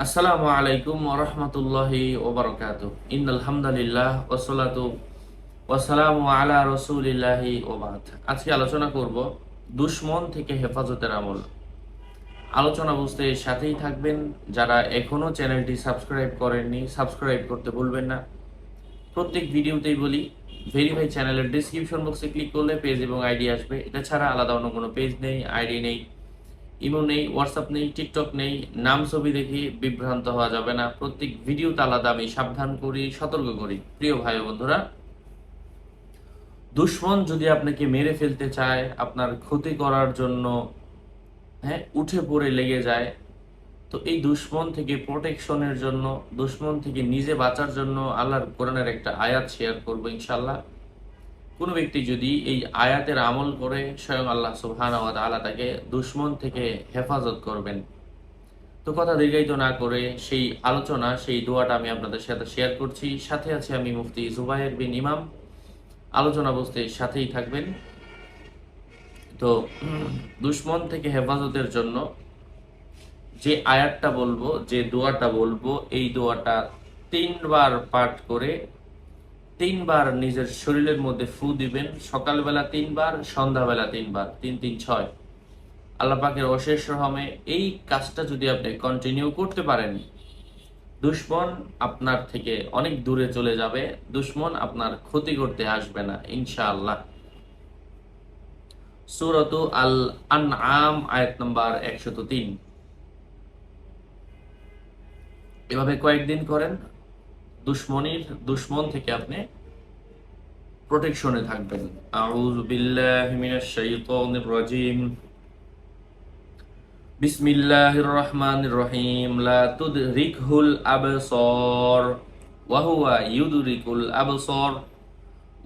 আসসালামু আলাইকুম ওয়া রাহমাতুল্লাহি ওয়া বারাকাতুহু। ইন্নাল হামদালিল্লাহ ওয়াসসালাতু ওয়াসসালামু আলা রাসূলিল্লাহি ওয়া বা'দ। আজকে আলোচনা করব দুশমন থেকে হেফাজতের আমল। আলোচনা বুঝতে সাথেই থাকবেন। যারা এখনো চ্যানেলটি সাবস্ক্রাইব করেননি, সাবস্ক্রাইব করতে ভুলবেন না। প্রত্যেক ভিডিওতেই বলি, ভেরিফাই চ্যানেলের ডেসক্রিপশন বক্সে ক্লিক করলে পেজ এবং আইডি আসবে। এটা ছাড়া আলাদা অন্য কোনো পেজ নেই, আইডি নেই, ইমো নেই, হোয়াটসঅ্যাপ নেই, টিকটক নেই। নাম ছবি দেখে বিভ্রান্ত হওয়া যাবে না। প্রত্যেক ভিডিওতে আলাদা আমি সাবধান করি, সতর্ক করি। প্রিয় ভাই ও বন্ধুরা, দুশমন যদি আপনাকে মেরে ফেলতে চায়, আপনার ক্ষতি করার জন্য উঠে পড়ে লেগে যায়, তো এই দুশমন থেকে প্রোটেকশনের জন্য, দুশমন থেকে নিজে বাঁচার জন্য আল্লাহর কোরআনের একটা আয়াত শেয়ার করবো ইনশাল্লাহ। কোনো ব্যক্তি যদি এই আয়াতের আমল করে, স্বয়ং আল্লাহ সুবহানাহু ওয়া তাআলা তাকে দুশমন থেকে হেফাজত করবেন। তো কথা দীর্ঘায়িত না করে সেই আলোচনা, সেই দোয়াটা আমি আপনাদের সাথে শেয়ার করছি। সাথে আছে আমি মুফতি জুবায়ের বিন ইমাম। আলোচনা বুঝতে সাথেই থাকবেন। তো দুশমন থেকে হেফাজতের জন্য যে আয়াতটা বলবো, যে দোয়াটা বলবো, এই দোয়াটা 3 বার পাঠ করে 3 বার নিজের শরীরের মধ্যে ফু দিবেন। সকালবেলা 3 বার, সন্ধ্যাবেলা 3 বার, 3 3 6। আল্লাহ পাকের অশেষ রহমে এই কাজটা যদি আপনি কন্টিনিউ করতে পারেন, দুশমন আপনার থেকে অনেক দূরে চলে যাবে। দুশমন আপনার ক্ষতি করতে আসবে না ইনশাআল্লাহ। সূরাতু আল আনআম আয়াত নাম্বার 103। এভাবে কয়েকদিন করেন, দুশমন থেকে আপনি প্রোটেকশনে থাকবেন। আউযু বিল্লাহি মিনাশ শাইতানির রাজীম। বিসমিল্লাহির রহমানির রহিম। লা তুদরিকহুল আবসার ওয়া হুয়া ইউদরিকুল আবসার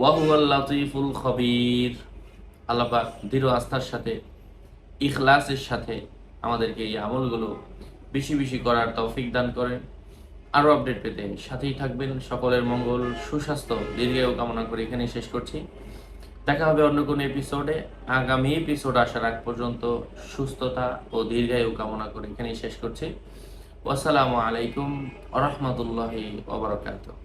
ওয়া হুয়াল লাতীফুল খবীর। আল্লাহ পাক দৃঢ় আস্থার সাথে, ইখলাসের সাথে আমাদেরকে এই আমলগুলো বেশি বেশি করার তৌফিক দান করেন। আরও আপডেট পেতে সাথেই থাকবেন। সকলের মঙ্গল, সুস্বাস্থ্য, দীর্ঘায়ু কামনা করে এখানেই শেষ করছি। দেখা হবে অন্য কোনো এপিসোডে। আগামী এপিসোড আসার আগ পর্যন্ত সুস্থতা ও দীর্ঘায়ু কামনা করে এখানেই শেষ করছি। ওয়াসসালামু আলাইকুম ওয়া রাহমাতুল্লাহি ওয়া বারাকাতুহু।